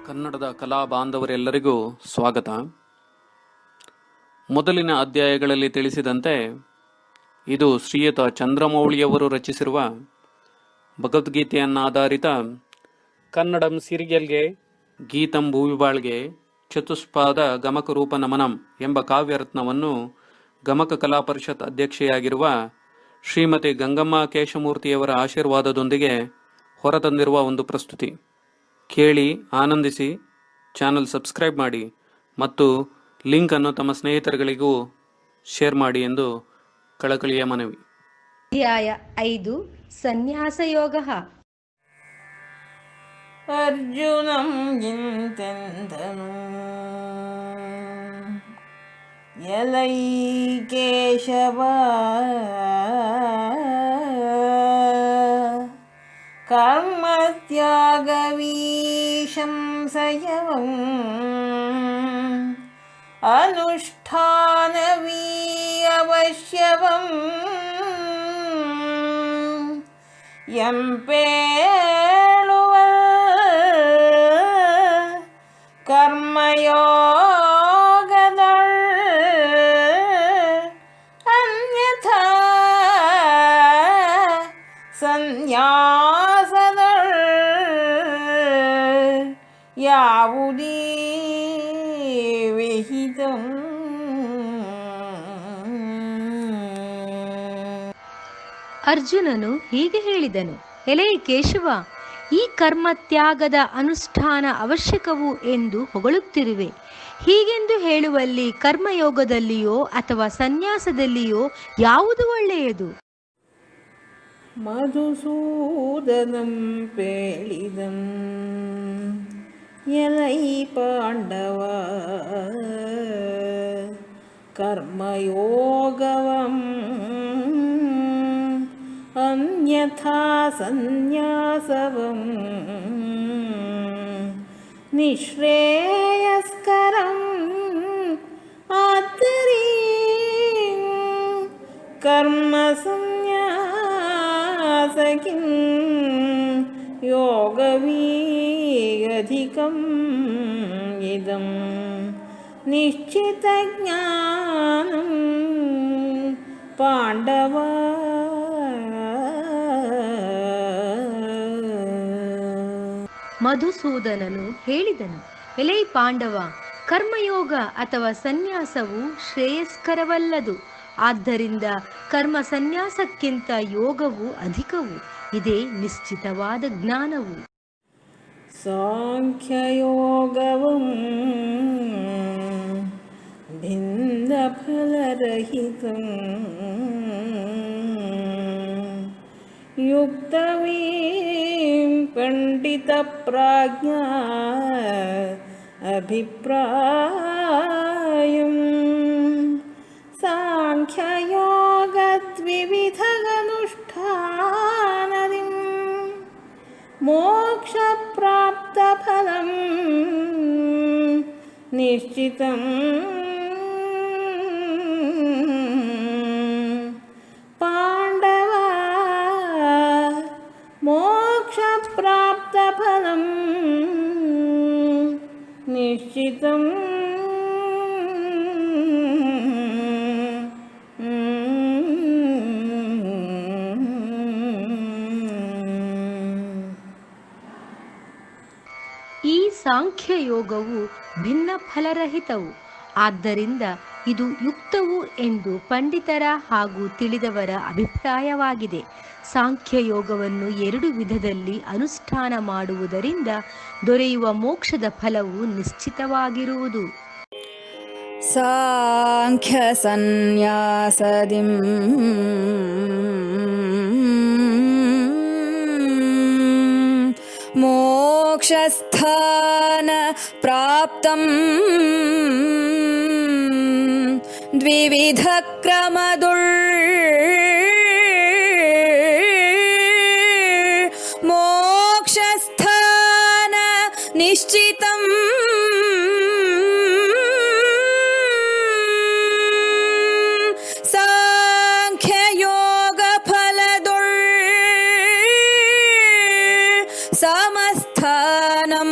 ಕನ್ನಡದ ಕಲಾ ಬಾಂಧವರೆಲ್ಲರಿಗೂ ಸ್ವಾಗತ. ಮೊದಲಿನ ಅಧ್ಯಾಯಗಳಲ್ಲಿ ತಿಳಿಸಿದಂತೆ ಇದು ಶ್ರೀಯುತ ಚಂದ್ರಮೌಳಿಯವರು ರಚಿಸಿರುವ ಭಗವದ್ಗೀತೆಯನ್ನಾಧಾರಿತ ಕನ್ನಡಂ ಸಿರಿಗೆಲ್ಗೆ ಗೀತಂ ಭೂವಿಬಾಳ್ಗೆ ಚತುಷ್ಪಾದ ಗಮಕ ರೂಪ ನಮನಂ ಎಂಬ ಕಾವ್ಯರತ್ನವನ್ನು ಗಮಕ ಕಲಾ ಪರಿಷತ್ ಅಧ್ಯಕ್ಷೆಯಾಗಿರುವ ಶ್ರೀಮತಿ ಗಂಗಮ್ಮ ಕೇಶಮೂರ್ತಿಯವರ ಆಶೀರ್ವಾದದೊಂದಿಗೆ ಹೊರತಂದಿರುವ ಒಂದು ಪ್ರಸ್ತುತಿ. ಕೇಳಿ ಆನಂದಿಸಿ. ಚಾನಲ್ ಸಬ್ಸ್ಕ್ರೈಬ್ ಮಾಡಿ ಮತ್ತು ಲಿಂಕ್ ಅನ್ನು ತಮ್ಮ ಸ್ನೇಹಿತರುಗಳಿಗೂ ಶೇರ್ ಮಾಡಿ ಎಂದು ಕಳಕಳಿಯ ಮನವಿ. ಅಧ್ಯಾಯ 5 ಸನ್ಯಾಸ ಯೋಗ. ಅರ್ಜುನಂ ಇಂತೆಂದನು ಎಲೈ ಕೇಶವ ಕರ್ಮತ್ಯಾಗವೀಶಂಸಯವಂ ಅನುಷ್ಠಾನವೀ ಅವಶ್ಯವಂ ಎಂಪೇಳುವ ಕರ್ಮಯೋಗದಳ್ ಅನ್ಯಥಾ ಸನ್ಯಾಸದಳ್ ಯಾವುದೇ ವಿಹಿತಂ. ಅರ್ಜುನನು ಹೀಗೆ ಹೇಳಿದನು, ಎಲೈ ಕೇಶವ, ಈ ಕರ್ಮ ತ್ಯಾಗದ ಅನುಷ್ಠಾನ ಅವಶ್ಯಕವು ಎಂದು ಹೊಗಳುತ್ತಿರುವೆ. ಹೀಗೆಂದು ಹೇಳುವಲ್ಲಿ ಕರ್ಮಯೋಗದಲ್ಲಿಯೋ ಅಥವಾ ಸನ್ಯಾಸದಲ್ಲಿಯೋ ಯಾವುದು ಒಳ್ಳೆಯದು? ಮಧುಸೂದನಂ ಪೇಳಿದಂ ಎಲೈ ಪಾಂಡವ ಕರ್ಮಯೋಗವಂ ಅನ್ಯಥಾ ಸನ್ಯಾಸವಂ ನಿಶ್ರೇಯಸ್ಕರಂ ಆತ್ತರೀ ಕರ್ಮ ಸನ್ಯಾಸಕಿಂ ಯೋಗವೀಗಧಿಕಂ ಇದಂ ನಿಶ್ಚಿತಜ್ಞಾನಂ ಪಾಂಡವ. ಮಧುಸೂದನನು ಹೇಳಿದನು, ಎಲೈ ಪಾಂಡವ, ಕರ್ಮಯೋಗ ಅಥವಾ ಸನ್ಯಾಸವು ಶ್ರೇಯಸ್ಕರವಲ್ಲದು. ಆದ್ದರಿಂದ ಕರ್ಮ ಸನ್ಯಾಸಕ್ಕಿಂತ ಯೋಗವು ಅಧಿಕವು. ಇದೇ ನಿಶ್ಚಿತವಾದ ಜ್ಞಾನವು. ಸಾಂಖ್ಯಯೋಗವಂ ಭಿನ್ನ ಫಲರಹಿತಂ ಯುಕ್ತವೀಂ ಪಂಡಿತ ಪ್ರಾಜ್ಞಾ ಅಭಿಪ್ರಾಯಂ ಸಾಂಖ್ಯಯೋಗದ್ವಿವಿಧಗನುಷ್ಠಾನದಿಂ ಮೋಕ್ಷಪ್ರಾಪ್ತಫಲಂ ನಿಶ್ಚಿತಂ ಪಾಂಡವ. ಮೋಕ್ಷಪ್ರಾಪ್ತಫಲಂ ನಿಶ್ಚಿತಂ ಈ ಸಾಂಖ್ಯ ಯೋಗವು ಭಿನ್ನ ಫಲರಹಿತವು. ಆದ್ದರಿಂದ ಇದು ಯುಕ್ತವು ಎಂದು ಪಂಡಿತರ ಹಾಗೂ ತಿಳಿದವರ ಅಭಿಪ್ರಾಯವಾಗಿದೆ. ಸಾಂಖ್ಯ ಯೋಗವನ್ನು 2 ವಿಧದಲ್ಲಿ ಅನುಷ್ಠಾನ ಮಾಡುವುದರಿಂದ ದೊರೆಯುವ ಮೋಕ್ಷದ ಫಲವು ನಿಶ್ಚಿತವಾಗಿರುವುದು. ಸಾಂಖ್ಯ ಸನ್ಯಾಸದಿಂ ಮೋಕ್ಷಸ್ಥಾನ ಪ್ರಾಪ್ತಂ ದ್ವಿವಿಧ ಕ್ರಮದುಳ್ ಮೋಕ್ಷಸ್ಥಾನ ನಿಶ್ಚಿತಂ ಸಾಂಖ್ಯಯೋಗ ಫಲದುಳ್ ಸಮಸ್ಥಾನಂ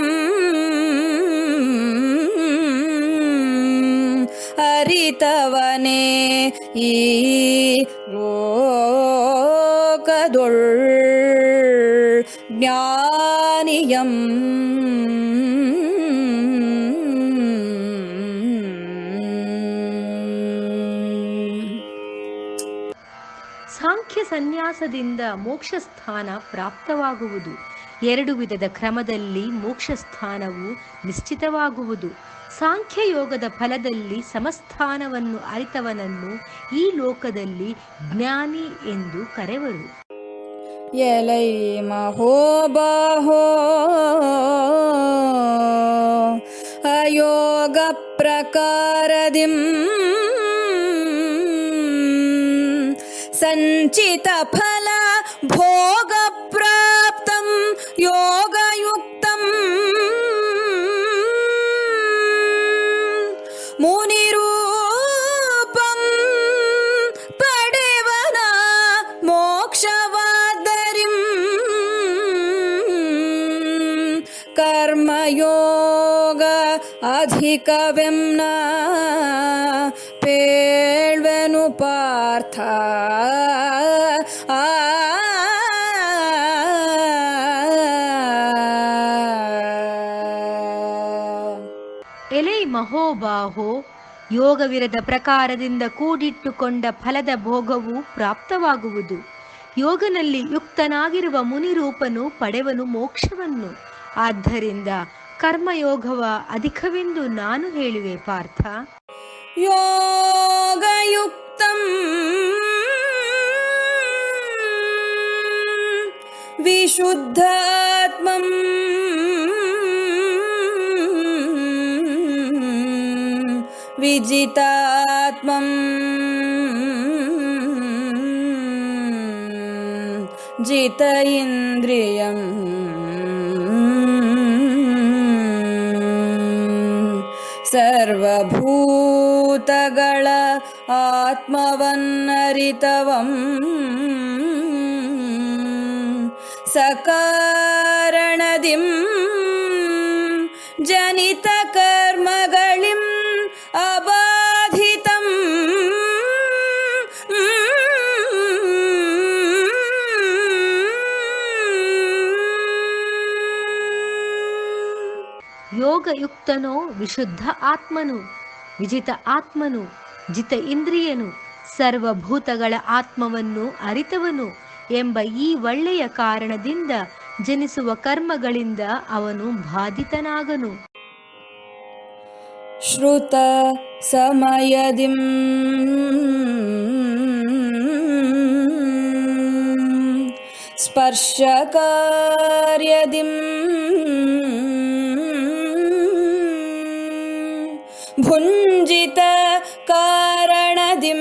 ಅರಿತವನೇ ಈ ಲೋಕದೊಳ್ ಜ್ಞಾನಿಯಂ ಸಾಂಖ್ಯ ಸನ್ಯಾಸದಿಂದ ಮೋಕ್ಷಸ್ಥಾನ ಪ್ರಾಪ್ತವಾಗುವುದು. 2 ವಿಧದ ಕ್ರಮದಲ್ಲಿ ಮೋಕ್ಷಸ್ಥಾನವು ನಿಶ್ಚಿತವಾಗುವುದು. ಸಾಂಖ್ಯಯೋಗದ ಫಲದಲ್ಲಿ ಸಮಸ್ಥಾನವನ್ನು ಅರಿತವನನ್ನು ಈ ಲೋಕದಲ್ಲಿ ಜ್ಞಾನಿ ಎಂದು ಕರೆವರು. ಎಲೈ ಮಹೋಬಾಹೋ ಅಯೋಗ ಪ್ರಕಾರದಿಂ ಸಂಚಿತ ಫಲ ಭೋಗ ಪ್ರಾಪ್ತಂ ಯೋಗಯುಕ್ತಂ ಮುನಿರೂಪಂ ಪಡೆವನ ಮೋಕ್ಷವಾದರಿಂ ಕರ್ಮಯೋಗ ಅಧಿಕವೆಂನ ಪೇಳ್ವೆನು ಪಾರ್ಥ ಎಲೈ ಮಹೋಬಾಹೋ, ಯೋಗವಿರದ ಪ್ರಕಾರದಿಂದ ಕೂಡಿಟ್ಟುಕೊಂಡ ಫಲದ ಭೋಗವು ಪ್ರಾಪ್ತವಾಗುವುದು. ಯೋಗನಲ್ಲಿ ಯುಕ್ತನಾಗಿರುವ ಮುನಿರೂಪನು ಪಡೆವನು ಮೋಕ್ಷವನ್ನು. ಆದ್ದರಿಂದ ಕರ್ಮಯೋಗವ ಅಧಿಕವೆಂದು ನಾನು ಹೇಳುವೆ ಪಾರ್ಥ. ಯೋಗಯುಕ್ತಂ ವಿಶುದ್ಧಾತ್ಮಂ ವಿಜಿತಾತ್ಮಂ ಜಿತ ಇಂದ್ರಿಯಂ ಸರ್ವಭೂತಗಳ ಆತ್ಮವನ್ನರಿತವಂ ಸಕಾರಣದಿಂ ಜನಿತ ಕರ್ಮಗಳಿಂ ಅಬಾಧಿತಂ ಯೋಗಯುಕ್ತನೋ ವಿಶುದ್ಧ ಆತ್ಮನು, ವಿಜಿತ ಆತ್ಮನು, ಜಿತ ಇಂದ್ರಿಯನು, ಸರ್ವಭೂತಗಳ ಆತ್ಮವನ್ನು ಅರಿತವನು ಎಂಬ ಈ ಒಳ್ಳೆಯ ಕಾರಣದಿಂದ ಜನಿಸುವ ಕರ್ಮಗಳಿಂದ ಅವನು ಬಾಧಿತನಾಗನು. ಶ್ರುತ ಸಮಯದಿಂ ಸ್ಪರ್ಶಕಾರ್ಯದಿಂ ಭುಂಜಿತ ಕಾರಣದಿಂ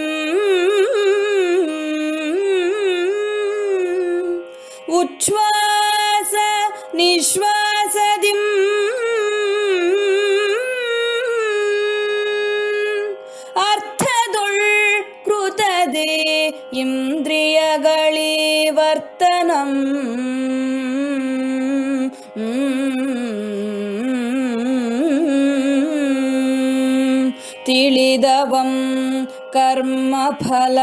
ಉಚ್ಛ್ವಾಸ ನಿಶ್ವಾಸದಿಂ ಅರ್ಥದೊಳ್ ಕೃತದೆ ಇಂದ್ರಿಯಗಳೇ ವರ್ತನಂ ತಿಳಿದವಂ ಕರ್ಮಫಲ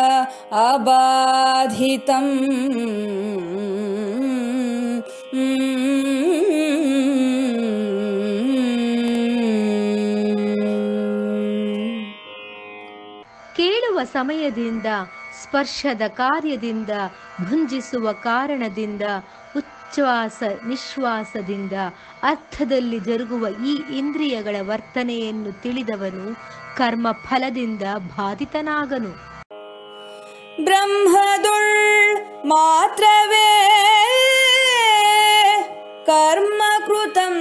ಅಬಾಧಿತಂ ಕೇಳುವ ಸಮಯದಿಂದ, ಸ್ಪರ್ಶದ ಕಾರ್ಯದಿಂದ, ಭುಂಜಿಸುವ ಕಾರಣದಿಂದ, ಉಚ್ಛ್ವಾಸ ನಿಶ್ವಾಸದಿಂದ, ಅರ್ಥದಲ್ಲಿ ಜರುಗುವ ಈ ಇಂದ್ರಿಯಗಳ ವರ್ತನೆಯನ್ನು ತಿಳಿದವನು ಕರ್ಮ ಫಲದಿಂದ ಬಾಧಿತನಾಗನು. ಬ್ರಹ್ಮದೊಳ್ ಮಾತ್ರವೇ ಕರ್ಮಕೃತಂ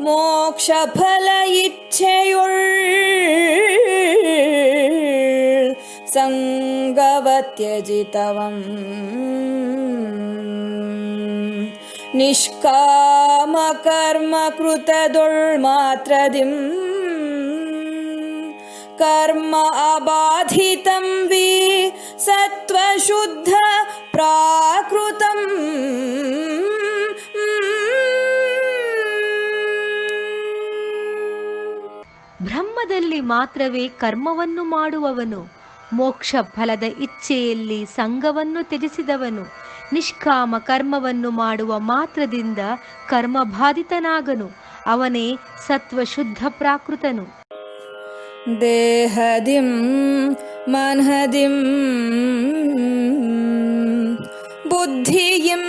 ಮೋಕ್ಷ ಫಲ ಇಚ್ಛೆಯೊಳ್ ಸಂಗವತ್ಯಜಿತವಂ ನಿಷ್ಕಾಮ ಕರ್ಮ ಕೃತದೊಳ್ ಮಾತ್ರದಿಂ ಕರ್ಮ ಅಬಾಧಿತಂ ವಿ ಸತ್ವಶುದ್ಧ ಪ್ರಾಕೃತಂ ಕರ್ಮದಲ್ಲಿ ಮಾತ್ರವೇ ಕರ್ಮವನ್ನು ಮಾಡುವವನು, ಮೋಕ್ಷ ಫಲದ ಇಚ್ಛೆಯಲ್ಲಿ ಸಂಘವನ್ನು ತ್ಯಜಿಸಿದವನು, ನಿಷ್ಕಾಮ ಕರ್ಮವನ್ನು ಮಾಡುವ ಮಾತ್ರದಿಂದ ಕರ್ಮಬಾಧಿತನಾಗನು. ಅವನೇ ಸತ್ವಶುದ್ಧ ಪ್ರಾಕೃತನು. ದೇಹದಿಂ ಮನದಿಂ ಬುದ್ಧಿಯಿಂ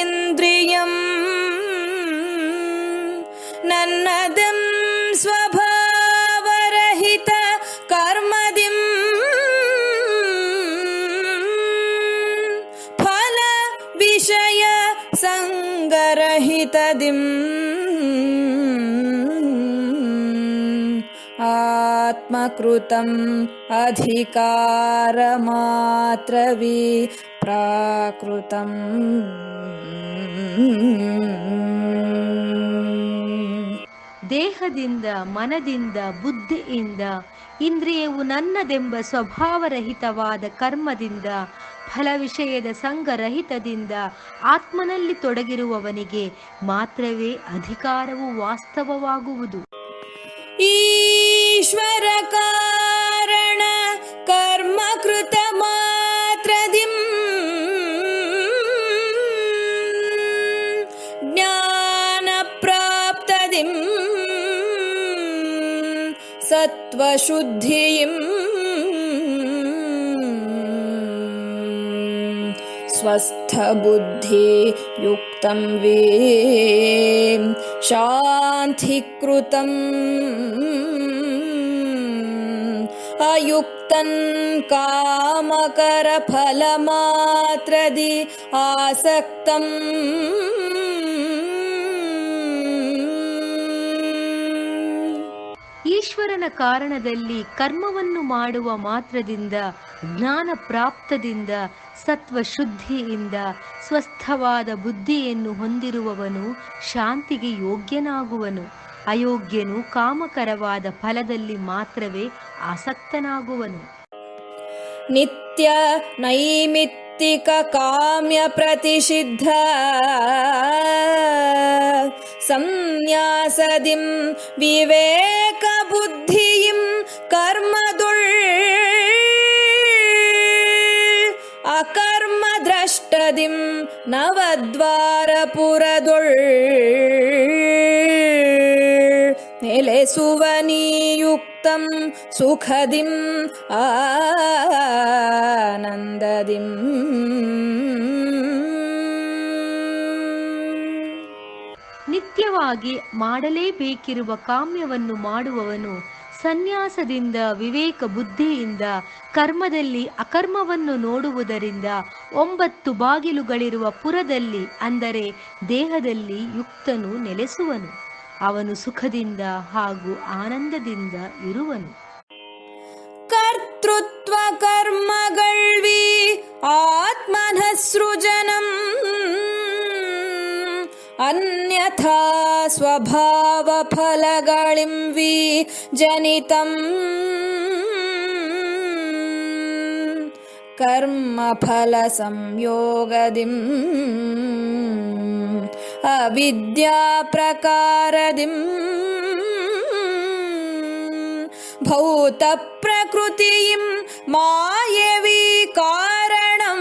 ಇಂದ್ರಿಯಂ ನನ್ನದಂ ಸ್ವಭಾವರಹಿತ ಕರ್ಮದಿಂ ಫಲ ವಿಷಯ ಸಂಗರಹಿತದಿಂ ಆತ್ಮಕೃತಂ ಅಧಿಕಾರ ಮಾತ್ರವಿ ಪ್ರಾಕೃತಂ. ದೇಹದಿಂದ, ಮನದಿಂದ, ಬುದ್ಧಿಯಿಂದ, ಇಂದ್ರಿಯವು ನನ್ನದೆಂಬ ಸ್ವಭಾವರಹಿತವಾದ ಕರ್ಮದಿಂದ, ಫಲ ವಿಷಯದ ಸಂಘರಹಿತದಿಂದ ಆತ್ಮನಲ್ಲಿ ತೊಡಗಿರುವವನಿಗೆ ಮಾತ್ರವೇ ಅಧಿಕಾರವು ವಾಸ್ತವವಾಗುವುದು. ಈಶ್ವರ ಕಾರಣ ಕರ್ಮಕೃತ ಮಾತ್ರದಿಂ ಜ್ಞಾನ ಪ್ರಾಪ್ತದಿಂ ಸತ್ವಶುದ್ಧಿಯಿಂ ಸ್ವಸ್ಥ ಬುದ್ಧಿ ಯುಕ್ತಂ ವೇ ಶಾಂತಿಕೃತಂ ಅಯುಕ್ತಂ ಕಾಮಕರ ಫಲ ಮಾತ್ರದಿ ಆಸಕ್ತಂ. ಈಶ್ವರನ ಕಾರಣದಲ್ಲಿ ಕರ್ಮವನ್ನು ಮಾಡುವ ಮಾತ್ರದಿಂದ, ಜ್ಞಾನ ಪ್ರಾಪ್ತದಿಂದ, ಸತ್ವಶುದ್ಧಿಯಿಂದ, ಸ್ವಸ್ಥವಾದ ಬುದ್ಧಿಯನ್ನು ಹೊಂದಿರುವವನು ಶಾಂತಿಗೆ ಯೋಗ್ಯನಾಗುವನು. ಅಯೋಗ್ಯನು ಕಾಮಕರವಾದ ಫಲದಲ್ಲಿ ಮಾತ್ರವೇ ಆಸಕ್ತನಾಗುವನು. ನಿತ್ಯ ನೈಮಿತ್ತಿಕ ಕಾಮ್ಯ ಪ್ರತಿಷಿದ್ಧ ಸಂನ್ಯಾಸದಿಂ ವಿವೇಕ ಬುದ್ಧಿಯಿಂ ಕರ್ಮದುಳ್ ಅಕರ್ಮ ದ್ರಷ್ಟದಿಂ ನವದ್ವಾರಪುರದೊಳ್ ನೆಲೆಸುವ ನಿಯುಕ್ತಂ ಸುಖದಿಂ ಆನಂದದಿಂ. ನಿತ್ಯವಾಗಿ ಮಾಡಲೇಬೇಕಿರುವ ಕಾಮ್ಯವನ್ನು ಮಾಡುವವನು ಸನ್ಯಾಸದಿಂದ, ವಿವೇಕ ಬುದ್ಧಿಯಿಂದ, ಕರ್ಮದಲ್ಲಿ ಅಕರ್ಮವನ್ನು ನೋಡುವುದರಿಂದ 9 ಬಾಗಿಲುಗಳಿರುವ ಪುರದಲ್ಲಿ, ಅಂದರೆ ದೇಹದಲ್ಲಿ ಯುಕ್ತನು ನೆಲೆಸುವನು. ಅವನು ಸುಖದಿಂದ ಹಾಗೂ ಆನಂದದಿಂದ ಇರುವನು. ಕರ್ತೃತ್ವ ಕರ್ಮಗಳ್ವಿ ಆತ್ಮನಃ ಸೃಜನಂ ಅನ್ಯಥಾ ಸ್ವಭಾವ ಫಲಗಳಿಂ ವಿ ಜನಿತಂ ಕರ್ಮ ಫಲ ಸಂಯೋಗದಿಂ ಅವಿದ್ಯಾ ಪ್ರಕಾರದಿಂ ಭೌತ ಪ್ರಕೃತಿಯಿಂ ಮಾಯವಿ ಕಾರಣಂ.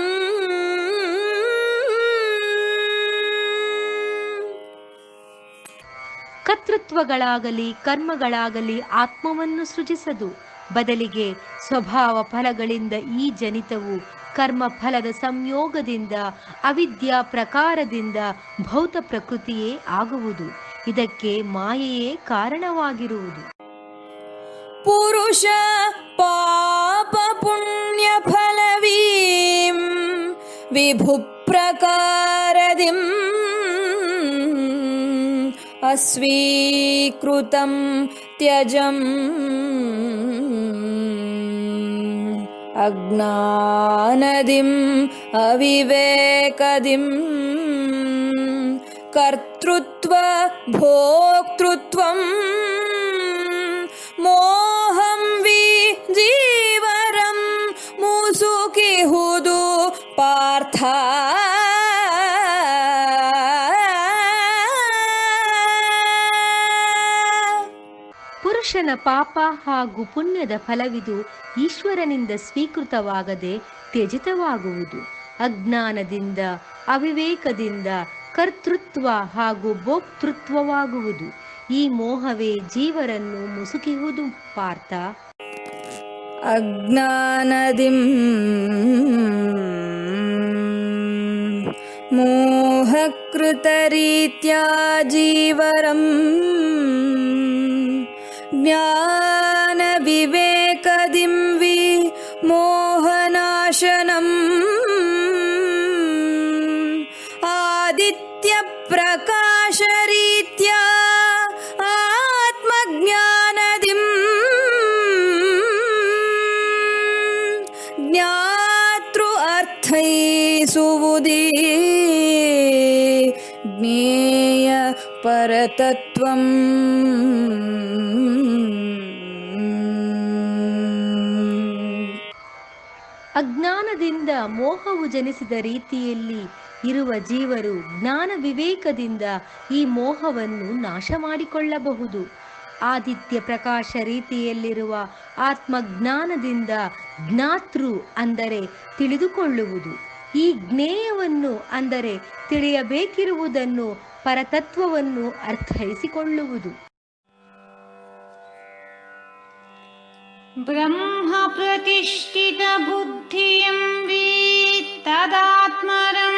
ಕರ್ತೃತ್ವಗಳಾಗಲಿ ಕರ್ಮಗಳಾಗಲಿ ಆತ್ಮವನ್ನು ಸೃಜಿಸದು. ಬದಲಿಗೆ ಸ್ವಭಾವ ಫಲಗಳಿಂದ ಈ ಜನಿತವು ಕರ್ಮ ಫಲದ ಸಂಯೋಗದಿಂದ, ಅವಿದ್ಯಾ ಪ್ರಕಾರದಿಂದ ಭೌತ ಪ್ರಕೃತಿಯೇ ಆಗುವುದು. ಇದಕ್ಕೆ ಮಾಯೆಯೇ ಕಾರಣವಾಗಿರುವುದು. ಪುರುಷ ಪಾಪ ಪುಣ್ಯ ಫಲವೀಂ ವಿಭು ಪ್ರಕಾರದಿಂ ಅಸ್ವೀಕೃತಂ ತ್ಯಜಂ ಅಜ್ಞಾನದಿಂ ಅವಿವೇಕದಿಂ ಕರ್ತೃತ್ವ ಭೋಕ್ತೃತ್ವಂ ಮೋಹಂ ವಿ ಜೀವರಂ ಮುಸುಕಿಹುದು ಪಾರ್ಥ. ಪುರುಷ ಮನುಷ್ಯನ ಪಾಪ ಹಾಗೂ ಪುಣ್ಯದ ಫಲವಿದು ಈಶ್ವರನಿಂದ ಸ್ವೀಕೃತವಾಗದೆ ತ್ಯಜಿತವಾಗುವುದು. ಅಜ್ಞಾನದಿಂದ ಅವಿವೇಕದಿಂದ ಕರ್ತೃತ್ವ ಹಾಗೂ ಭೋಕ್ತೃತ್ವವಾಗುವುದು. ಈ ಮೋಹವೇ ಜೀವರನ್ನು ಮುಸುಕಿಹುದು ಪಾರ್ಥ. ಅಜ್ಞಾನದಿಂ ಮೋಹಕೃತರೀತ್ಯಾ ಜೀವರಂ ಜ್ಞಾನವಿವೇಕದಿಂ ವಿಮೋಹನಾಶನಂ ಆದಿತ್ಯಪ್ರಕಾಶರೀತ್ಯಾ ಆತ್ಮಜ್ಞಾನದಿಂ ಜ್ಞಾತೃ ಅರ್ಥೈಸುವುದೇ ಜ್ಞೇಯ ಪರತತ್ವಂ. ಅಜ್ಞಾನದಿಂದ ಮೋಹವು ಜನಿಸಿದ ರೀತಿಯಲ್ಲಿ ಇರುವ ಜೀವರು ಜ್ಞಾನ ವಿವೇಕದಿಂದ ಈ ಮೋಹವನ್ನು ನಾಶ ಮಾಡಿಕೊಳ್ಳಬಹುದು. ಆದಿತ್ಯ ಪ್ರಕಾಶ ರೀತಿಯಲ್ಲಿರುವ ಆತ್ಮಜ್ಞಾನದಿಂದ ಜ್ಞಾತೃ ಅಂದರೆ ತಿಳಿದುಕೊಳ್ಳುವುದು, ಈ ಜ್ಞೇಯವನ್ನು ಅಂದರೆ ತಿಳಿಯಬೇಕಿರುವುದನ್ನು ಪರತತ್ವವನ್ನು ಅರ್ಥೈಸಿಕೊಳ್ಳುವುದು. ಬ್ರಹ್ಮ ಪ್ರತಿಷ್ಠಿತ ಬುದ್ಧಿಯಂ ತದಾತ್ಮರಂ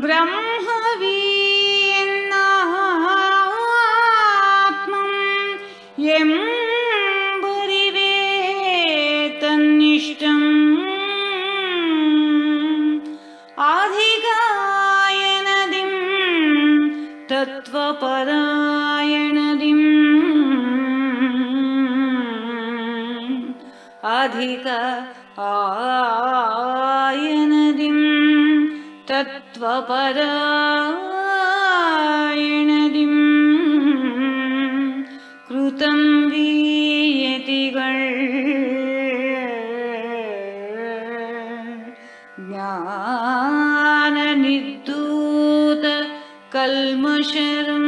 ಬ್ರಹ್ಮವೀನ್ನಾತ್ಮಂ ಎಂಬರಿವೇ ತನ್ನಿಷ್ಟಂ ಅಧಿಗಾಯನದಿಂ ತತ್ವಪರಾಯಣದಿಂ ಅಧಿಕ ಆಯನದಿಂ ತತ್ವಪರಾಯಣದಿಂ ಕೃತಂ ವೀಯತಿಗಳ್ ಜ್ಞಾನ ನಿರ್ಧೂತ ಕಲ್ಮಷರಂ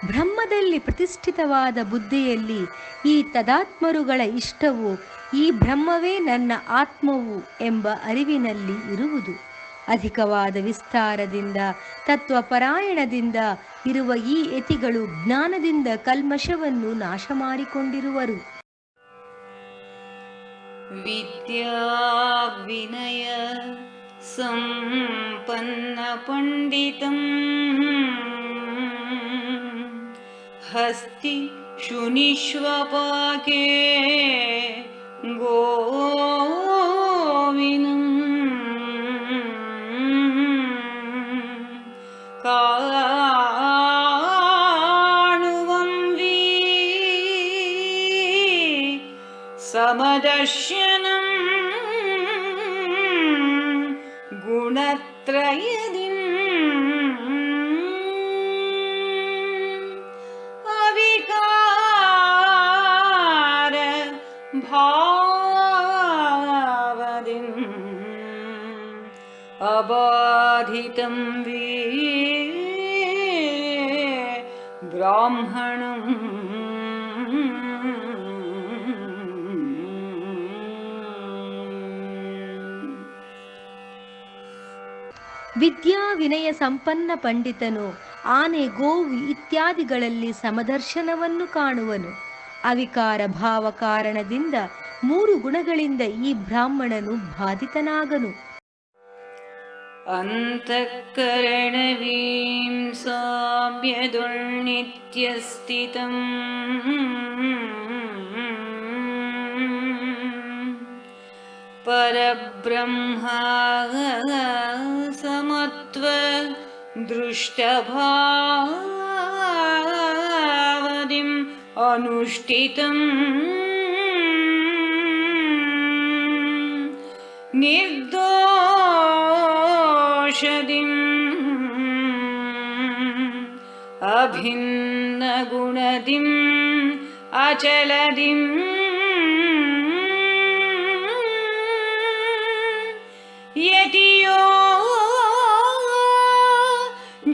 ಬ್ರಹ್ಮದಲ್ಲಿ ಪ್ರತಿಷ್ಠಿತವಾದ ಬುದ್ಧಿಯಲ್ಲಿ ಈ ತದಾತ್ಮರುಗಳ ಇಷ್ಟವು ಈ ಬ್ರಹ್ಮವೇ ನನ್ನ ಆತ್ಮವು ಎಂಬ ಅರಿವಿನಲ್ಲಿ ಇರುವುದು. ಅಧಿಕವಾದ ವಿಸ್ತಾರದಿಂದ ತತ್ವಪರಾಯಣದಿಂದ ಇರುವ ಈ ಯತಿಗಳು ಜ್ಞಾನದಿಂದ ಕಲ್ಮಶವನ್ನು ನಾಶ ಮಾಡಿಕೊಂಡಿರುವರು. ವಿದ್ಯಾ ವಿನಯ ಸಂಪನ್ನ ಪಂಡಿತಂ ಹಸ್ತಿ ಶುನಿಶ್ವಪಾಕೆ ಗೋವಿನಂ ಕಾಣುವಂ ವೀ ಸಮದರ್ಶನಂ ಗುಣತ್ರಯದಿಂ ಅವಿಕಾರ ಭಾವದಿಂ ಅಬಾಧಿತಂ ವೀ ಬ್ರಾಹ್ಮಣಂ ವಿದ್ಯಾ ವಿನಯ ಸಂಪನ್ನ ಪಂಡಿತನು ಆನೆ ಗೋವು ಇತ್ಯಾದಿಗಳಲ್ಲಿ ಸಮದರ್ಶನವನ್ನು ಕಾಣುವನು. ಅವಿಕಾರ ಭಾವ ಕಾರಣದಿಂದ 3 ಗುಣಗಳಿಂದ ಈ ಬ್ರಾಹ್ಮಣನು ಬಾಧಿತನಾಗನು. ಅಂತಃಕರಣವೀಂ ಸಾಮ್ಯದುರ್ನಿತ್ಯಸ್ಥಿತಂ ಪರಬ್ರಹ್ಮ ಸಮತ್ವ ದೃಷ್ಟಭಾವದಿಂ ಅನುಷ್ಠಿತಂ ನಿರ್ದೋಷದಿಂ ಅಭಿನ್ನ ಗುಣದಿಂ ಅಚಲದಿಂ ಯತಿಯೋ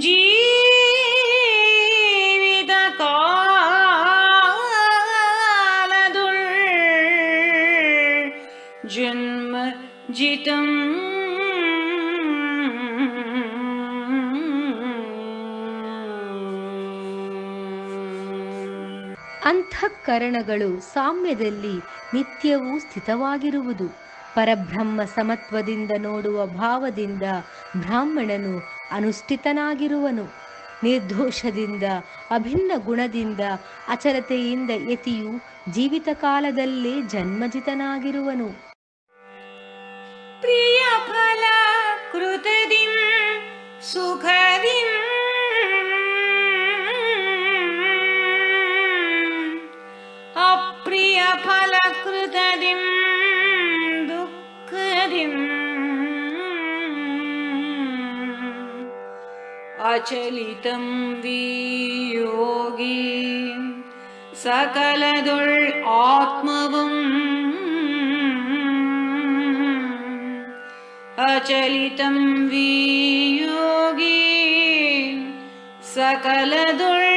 ಜೀವಿತ ಕಾಲದುಳ್ ಜನ್ಮ ಜಿತಂ ಅಂತಃಕರಣಗಳು ಸಾಮ್ಯದಲ್ಲಿ ನಿತ್ಯವೂ ಸ್ಥಿತವಾಗಿರುವುದು. ಪರಬ್ರಹ್ಮ ಸಮತ್ವದಿಂದ ನೋಡುವ ಭಾವದಿಂದ ಬ್ರಾಹ್ಮಣನು ಅನುಷ್ಠಿತನಾಗಿರುವನು. ನಿರ್ದೋಷದಿಂದ ಅಭಿನ್ನ ಗುಣದಿಂದ ಅಚಲತೆಯಿಂದ ಯತಿಯು ಜೀವಿತ ಕಾಲದಲ್ಲೇ ಜನ್ಮಜಿತನಾಗಿರುವನು. ಪ್ರಿಯ ಫಲ ಕೃತದಿಂ ಸುಖದಿಂ ಅಪ್ರಿಯ ಫಲ ಕೃತದಿಂ ದುಃಖದಿಂ ಅಚಲಿತಂ ವಿಯೋಗಿ ಸಕಲದೊಳ್ ಆತ್ಮವಂ ಅಚಲಿತಂ ವಿಯೋಗಿ ಸಕಲದೊಳ್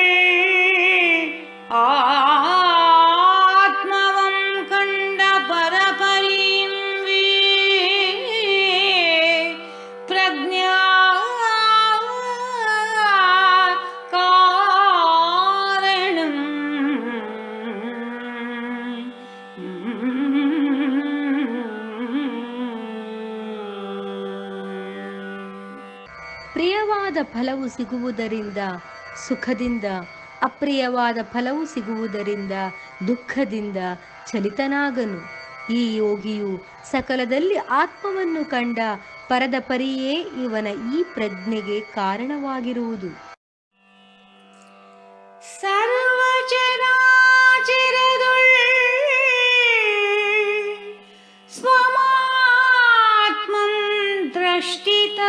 ಆತ್ಮವಂ ಕಂಡ ಪರಪರಿಂ ಪ್ರಜ್ಞಾ ಕಾರಣಂ ಪ್ರಿಯವಾದ ಫಲವು ಸಿಗುವುದರಿಂದ ಸುಖದಿಂದ, ಅಪ್ರಿಯವಾದ ಫಲವು ಸಿಗುವುದರಿಂದ ದುಃಖದಿಂದ ಚಲಿತನಾಗನು. ಈ ಯೋಗಿಯು ಸಕಲದಲ್ಲಿ ಆತ್ಮವನ್ನು ಕಂಡ ಪರದ ಪರಿಯೇ ಇವನ ಈ ಪ್ರಜ್ಞೆಗೆ ಕಾರಣವಾಗಿರುವುದು. ಸರ್ವಚರಾಚರದೊಳ್ ಸ್ವಮಾತ್ಮಂ ದ್ರಷ್ಟಿತ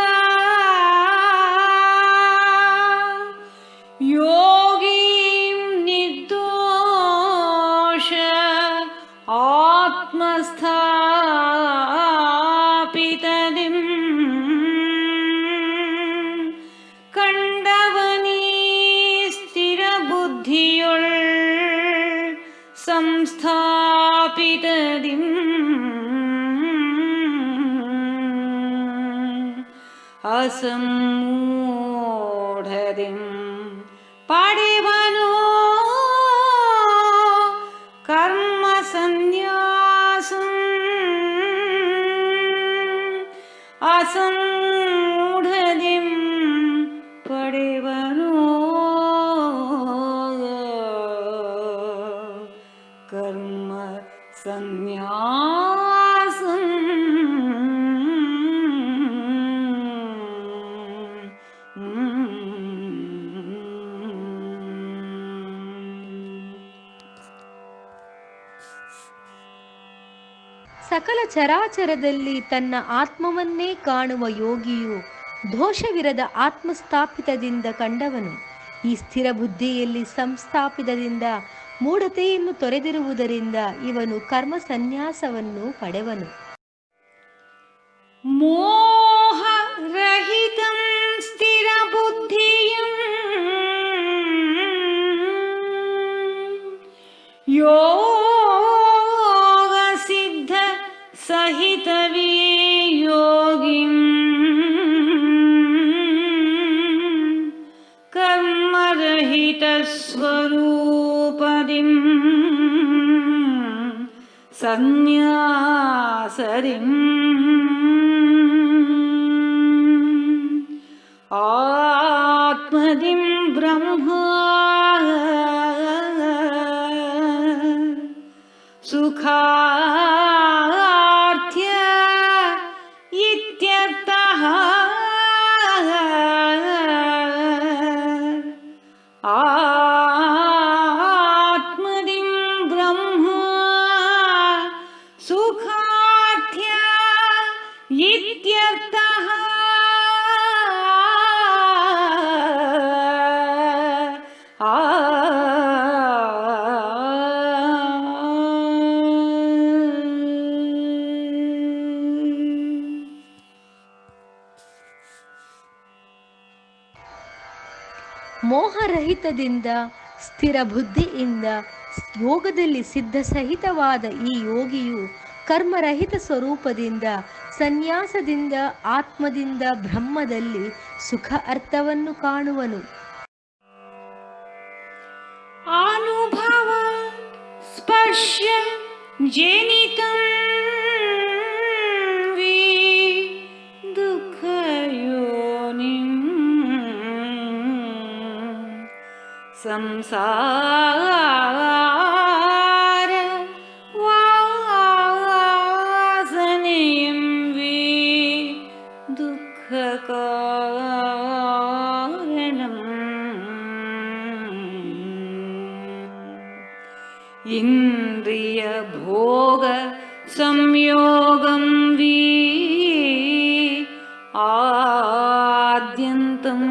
ಯೋಗೀಂ ನಿರ್ದೋಷ ಆತ್ಮಸ್ಥಾಪಿತದಿಂ ಕಂಡವನೀ ಸ್ಥಿರ ಬುದ್ಧಿಯೊಳ್ ಸಂಸ್ಥಾಪಿತದಿಂ ಅಸಮ್ಮೂಢದಿಂ ಪಡೆವನೋ ಕರ್ಮ ಸನ್ಯಾಸಂ ಅಸಮ್ಮೂಢದಿಂ ಪಡೆವನೋ ಕರ್ಮ ಸನ್ಯಾಸಂ ಸಕಲ ಚರಾಚರದಲ್ಲಿ ತನ್ನ ಆತ್ಮವನ್ನೇ ಕಾಣುವ ಯೋಗಿಯು ದೋಷವಿರದ ಆತ್ಮಸ್ಥಾಪಿತದಿಂದ ಕಂಡವನು. ಈ ಸ್ಥಿರ ಬುದ್ಧಿಯಲ್ಲಿ ಸಂಸ್ಥಾಪಿತದಿಂದ ಮೂಢತೆಯನ್ನು ತೊರೆದಿರುವುದರಿಂದ ಇವನು ಕರ್ಮ ಸನ್ಯಾಸವನ್ನು ಪಡೆವನು. ಮೋಹರಹಿತಂ ಸ್ಥಿರ ಬುದ್ಧಿಯಂ ಯೋಗ ಸಿದ್ಧ ಸಹಿತ ವಿಯೋಗಿಂ ಕರ್ಮರಹಿತ ಸ್ವರೂಪದಿಂ ಸನ್ಯಾಸರಿಂ ಆತ್ಮದಿಂ ಬ್ರಹ್ಮ ಸುಖಾರ್ಥ್ಯ ಇತ್ಯರ್ಥಃ ಆತ್ಮದಿಂ ಬ್ರಹ್ಮ ಸುಖಾರ್ಥ್ಯ ಇತ್ಯರ್ಥಃ ಮೋಹರಹಿತದಿಂದ ಸ್ಥಿರ ಬುದ್ಧಿಯಿಂದ ಯೋಗದಲ್ಲಿ ಸಿದ್ಧಸಹಿತವಾದ ಈ ಯೋಗಿಯು ಕರ್ಮರಹಿತ ಸ್ವರೂಪದಿಂದ ಸನ್ಯಾಸದಿಂದ ಆತ್ಮದಿಂದ ಬ್ರಹ್ಮದಲ್ಲಿ ಸುಖ ಅರ್ಥವನ್ನು ಕಾಣುವನು. ಅನುಭವ ಸ್ಪರ್ಶ ಜನಿತಂ ವಿ ದುಃಖಯೋನಿಂ ಸಂಸಾರ ವಾಸನೆಯಂ ವಿ ದುಃಖಕಾರಣಂ ಇಂದ್ರಿಯ ಭೋಗ ಸಂಯೋಗಂ ವಿ ಆದ್ಯಂತಂ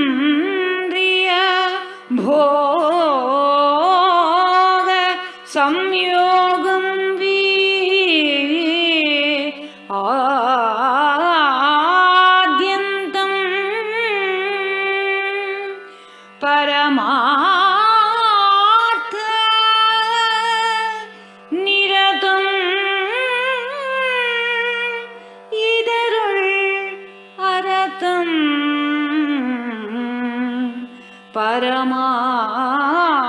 ಇಂದ್ರಿಯ ಭೋಗ ಸಂಯೋಗಂ ವಿ ಆದ್ಯಂತಂ ಪರಮಾರ್ಥ ನಿರತಂ ಇದರುಳ್ ಅರತಂ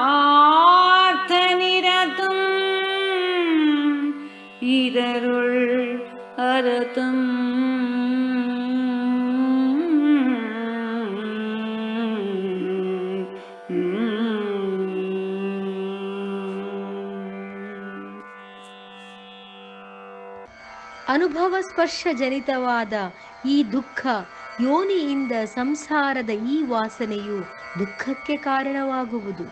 ಪರಮಾರ್ಥ ನಿರತಂ ಇದರುಳ್ ಅರತಂ ಅನುಭವ ಸ್ಪರ್ಶ ಜನಿತವಾದ ಈ ದುಃಖ ಯೋನಿಯಿಂದ ಸಂಸಾರದ ಈ ವಾಸನೆಯು ದುಃಖಕ್ಕೆ ಕಾರಣವಾಗುವುದು.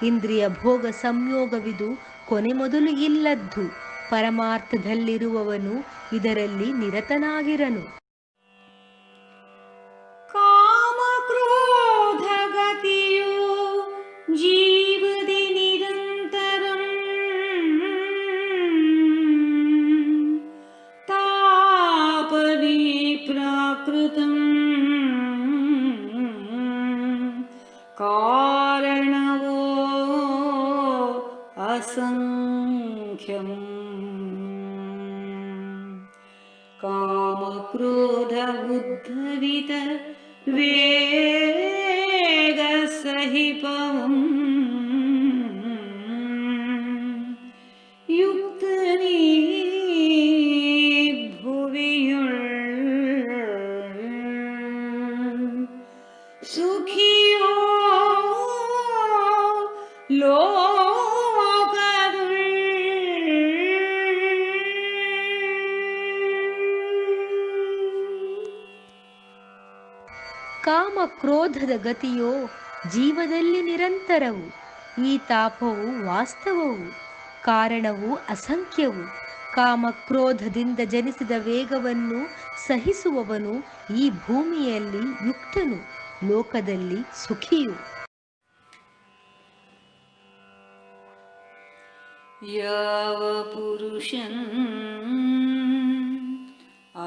ಇಂದ್ರಿಯ ಭೋಗ ಸಂಯೋಗವಿದು ಕೊನೆ ಮೊದಲು ಇಲ್ಲದ್ದು. ಪರಮಾರ್ಥದಲ್ಲಿರುವವನು ಇದರಲ್ಲಿ ನಿರತನಾಗಿರನು. ಕಾಮ ಕ್ರೋಧ ಗತಿಯು ಜೀವದಿ ನಿರಂತರಂ ತಾಪದಿ ಪ್ರಾಕೃತಂ ಕಾರಣವೋ ಅಸಂಖ್ಯಂ ಕಾಮಕ್ರೋಧ ಉದ್ಧವಿತ ವೇಗ ಸಹಿಪವಂ ಯುಕ್ತನೇ ಭುವಿಯುಳ್ ಸುಖಿಯೋ ಕಾಮ ಕ್ರೋಧದ ಗತಿಯೋ ಜೀವದಲ್ಲಿ ನಿರಂತರವು. ಈ ತಾಪವು ವಾಸ್ತವವು, ಕಾರಣವು ಅಸಂಖ್ಯವು. ಕಾಮಕ್ರೋಧದಿಂದ ಜನಿಸಿದ ವೇಗವನ್ನು ಸಹಿಸುವವನು ಈ ಭೂಮಿಯಲ್ಲಿ ಯುಕ್ತನು, ಲೋಕದಲ್ಲಿ ಸುಖಿಯು. ಯಾವ ಪುರುಷನ್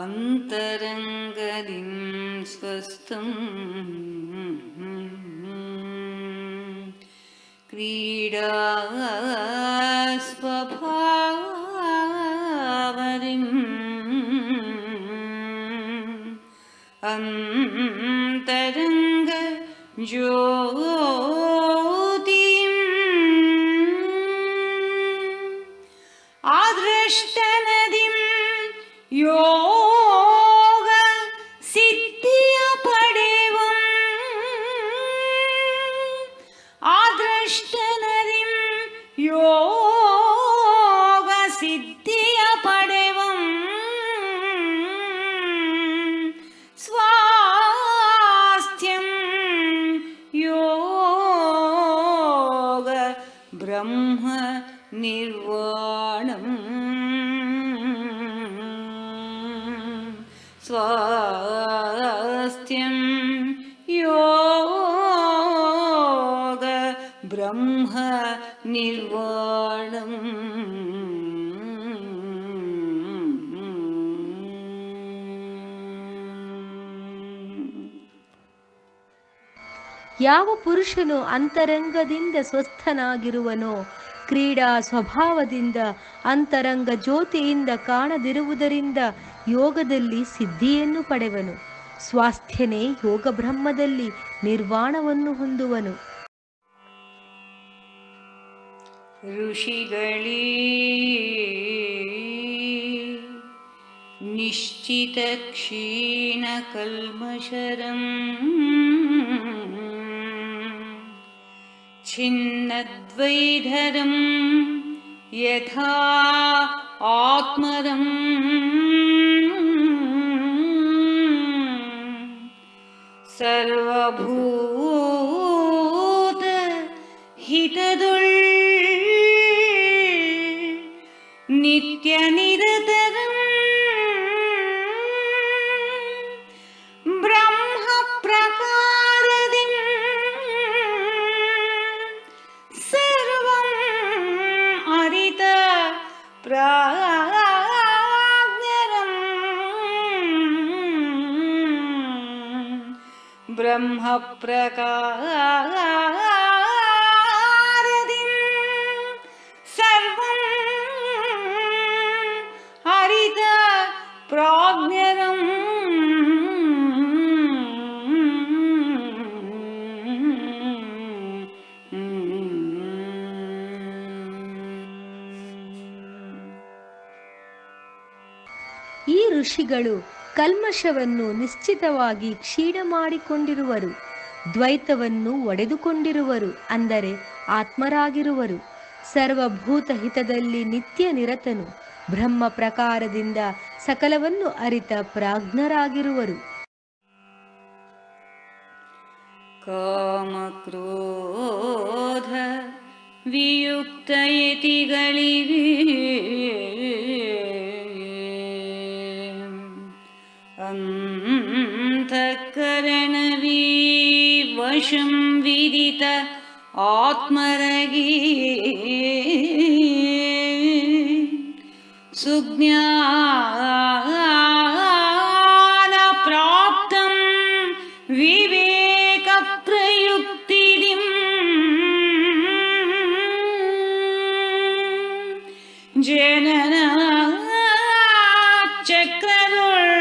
ಅಂತರಂಗದಿಂ ಸ್ವಸ್ಥಂ ಕ್ರೀಡಾ ಸ್ವಭಾವರಿಂ ಅಂತರಂಗ ಜ್ಯೋತಿಂ ಆದೃಷ್ಟನದಿಂ ಯೋಗ ಸಿದ್ಧಿಯ ಪಡೆವಂ ಆದೃಷ್ಟನದಿಂ ಯೋಗ ಸಿದ್ಧಿಯ ಪಡೆವಂ ಸ್ವಾಸ್ಥ್ಯಂ ಯೋಗ ಬ್ರಹ್ಮ ನಿರ್ವಾಣಂ ಸ್ವಾಸ್ಥ್ಯಂ ಯೋಗ ಬ್ರಹ್ಮ ನಿರ್ವಾಣಂ ಯಾವ ಪುರುಷನು ಅಂತರಂಗದಿಂದ ಸ್ವಸ್ಥನಾಗಿರುವನೋ, ಕ್ರೀಡಾ ಸ್ವಭಾವದಿಂದ ಅಂತರಂಗ ಜ್ಯೋತಿಯಿಂದ ಕಾಣದಿರುವುದರಿಂದ ಯೋಗದಲ್ಲಿ ಸಿದ್ಧಿಯನ್ನು ಪಡೆವನು. ಸ್ವಾಸ್ಥ್ಯನೇ ಯೋಗ ಬ್ರಹ್ಮದಲ್ಲಿ ನಿರ್ವಾಣವನ್ನು ಹೊಂದುವನು. ಋಷಿಗಳೇ ನಿಶ್ಚಿತ ಕ್ಷೀಣ ಕಲ್ಮಶರಂ ಛಿನ್ನದ್ವೈಧರಂ ಯಥಾ ಆತ್ಮರಂ ಸರ್ವಭೂತ ಹಿತದುಳ್ ನಿತ್ಯ ನಿರತರಂ ಬ್ರಹ್ಮ ಪ್ರಕಾರದಿಂ ಸರ್ವಂ ಅರಿತ ಪ್ರಾಜ್ಞರಂ ಬ್ರಹ್ಮ ಪ್ರಕಾರದಿಂ ಸರ್ವಂ ಹರಿತ ಪ್ರಾಜ್ಞರಂ ಈ ಋಷಿಗಳು ಕಲ್ಮಶವನ್ನು ನಿಶ್ಚಿತವಾಗಿ ಕ್ಷೀಣ ಮಾಡಿಕೊಂಡಿರುವರು, ದ್ವೈತವನ್ನು ಒಡೆದುಕೊಂಡಿರುವರು, ಅಂದರೆ ಆತ್ಮರಾಗಿರುವರು. ಸರ್ವಭೂತ ಹಿತದಲ್ಲಿ ನಿತ್ಯ ನಿರತನು, ಬ್ರಹ್ಮ ಪ್ರಕಾರದಿಂದ ಸಕಲವನ್ನು ಅರಿತ ಪ್ರಾಜ್ಞರಾಗಿರುವರು. ಕಾಮ ಕ್ರೋಧ ವಿಯುಕ್ತ ಯತಿಗಳಿಗೆ ಅಂತಃಕರಣವೀ ವಶಂ ವಿದಿತ ಆತ್ಮರಗಿ ಸುಜ್ಞಾನ ಪ್ರಾಪ್ತಂ ವಿವೇಕ ಪ್ರಯುಕ್ತಿದಿಂ ಜನನ ಚಕ್ರದೊಳ್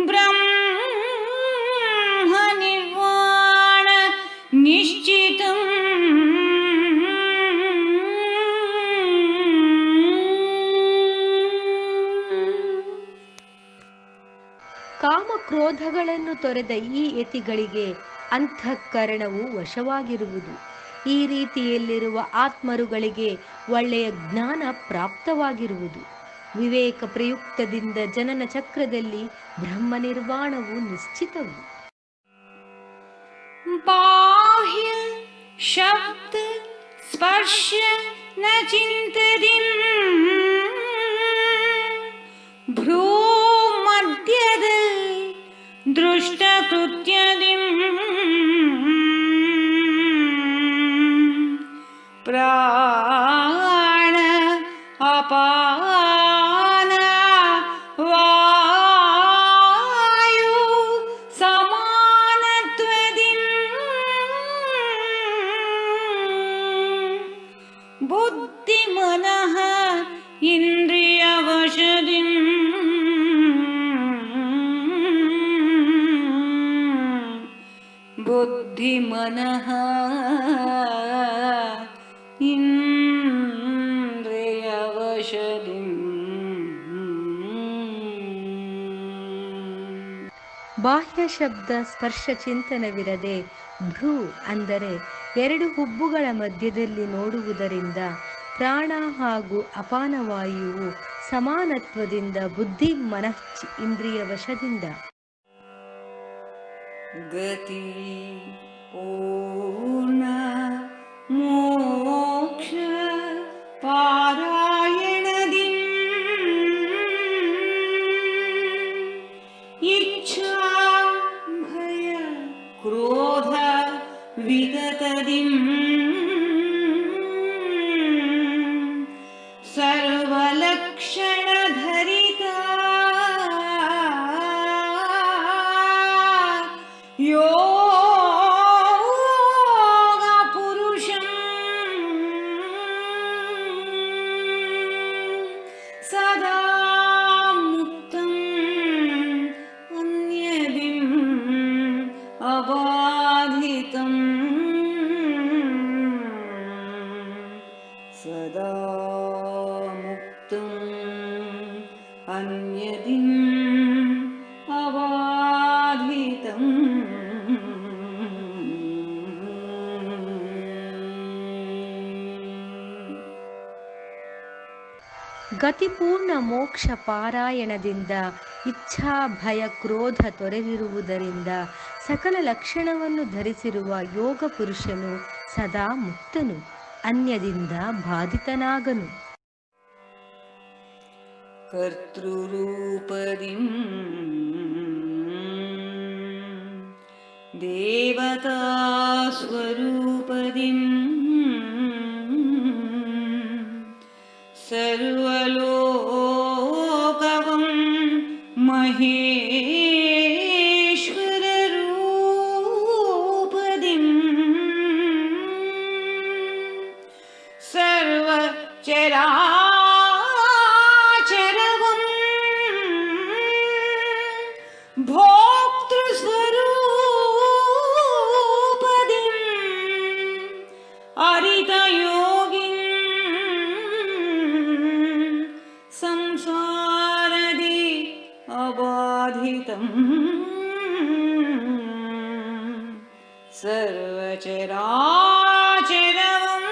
ಬ್ರಹ್ಮ ನಿರ್ವಾಣ ನಿಶ್ಚಿತಂ ಕಾಮಕ್ರೋಧಗಳನ್ನು ತೊರೆದ ಈ ಯತಿಗಳಿಗೆ ಅಂತಃಕರಣವು ವಶವಾಗಿರುವುದು. ಈ ರೀತಿಯಲ್ಲಿರುವ ಆತ್ಮರುಗಳಿಗೆ ಒಳ್ಳೆಯ ಜ್ಞಾನ ಪ್ರಾಪ್ತವಾಗಿರುವುದು. ವಿವೇಕ ಪ್ರಯುಕ್ತದಿಂದ ಜನನ ಚಕ್ರದಲ್ಲಿ ಬ್ರಹ್ಮ ನಿರ್ವಾಣವು ನಿಶ್ಚಿತವು. ಬಾಹ್ಯ ಶಬ್ದ ಸ್ಪರ್ಶ ನ ಚಿಂತದಿಂ ಭ್ರೂ ಮಧ್ಯದಲ್ಲಿ ದೃಷ್ಟ ಕೃತ್ಯದಿಂ ಪ್ರಾಣ ಅಪಾನ ವಾಯು ಸಮಾನತ್ವದಿಂ ಬುದ್ಧಿ ಮನಃ ಇಂದ್ರಿಯ ವಶದಿಂ ಬುದ್ಧಿ ಮನಃ ಇಂದ್ರಿಯ ವಶದಿಂ. ಬಾಹ್ಯ ಶಬ್ದ ಸ್ಪರ್ಶ ಚಿಂತನವಿರದೆ ಭ್ರೂ ಅಂದರೆ ಎರಡು ಹುಬ್ಬುಗಳ ಮಧ್ಯದಲ್ಲಿ ನೋಡುವುದರಿಂದ ಪ್ರಾಣ ಹಾಗೂ ಅಪಾನವಾಯುವು ಸಮಾನತ್ವದಿಂದ ಬುದ್ಧಿ ಮನಃ ಇಂದ್ರಿಯ ವಶದಿಂದ ಗತಿ ಪೂರ್ಣ ಮೋಕ್ಷ ಪಾರಾಯಣದಿಂ ಇಚ್ಛಾ ಭಯ ಕ್ರೋಧ ವಿಗತದಿಂ ಸರ್ವಲಕ್ಷಣ ಧರಿತ ಸದಾ ಮುಕ್ತಂ ಅನ್ಯದಿಂ ಅಬಾಧಿತಂ ಸದಾ ಮುಕ್ತಂ ಅನ್ಯದಿಂ ಅಬಾಧಿತಂ ಗತಿಪೂರ್ಣ ಮೋಕ್ಷ ಪಾರಾಯಣದಿಂದ ಇಚ್ಛಾ ಭಯ ಕ್ರೋಧ ತೊರೆದಿರುವುದರಿಂದ ಸಕಲ ಲಕ್ಷಣವನ್ನು ಧರಿಸಿರುವ ಯೋಗ ಪುರುಷನು ಸದಾ ಮುಕ್ತನು, ಅನ್ಯದಿಂದ ಬಾಧಿತನಾಗನು. ಕರ್ತೃರೂಪದಿಂ ದೇವತಾ ಸ್ವರೂಪದಿಂ ಸರ್ವಲೋಕವಂ ಮಹೇಶ್ವರ ರೂಪದಿಂ ಸರ್ವಚರಾಚರವಂ ಭೋಕ್ತೃಸ್ವರೂಪದಿಂ ಅರಿತಯೋಗಿಂ ಸಂಸಾರದಿ ಅಬಾಧಿತಂ ಸರ್ವಚರಾಚರವಂ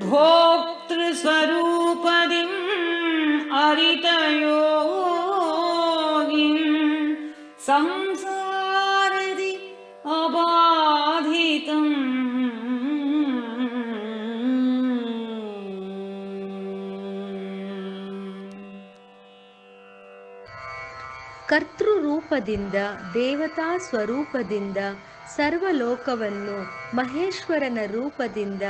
ಭೋಕ್ತೃಸ್ವರೂಪದಿಂ ಅರಿತಯೋಗಿಂ ಸಂಸಾರದಿ ಅಬಾಧಿತಂ ಕರ್ತೃರೂಪದಿಂದ ದೇವತಾ ಸ್ವರೂಪದಿಂದ ಸರ್ವಲೋಕವನ್ನು ಮಹೇಶ್ವರನ ರೂಪದಿಂದ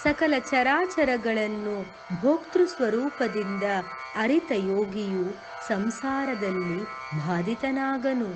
ಸಕಲ ಚರಾಚರಗಳನ್ನು ಭೋಕ್ತೃ ಸ್ವರೂಪದಿಂದ ಅರಿತ ಯೋಗಿಯು ಸಂಸಾರದಲ್ಲಿ ಬಾಧಿತನಾಗನು.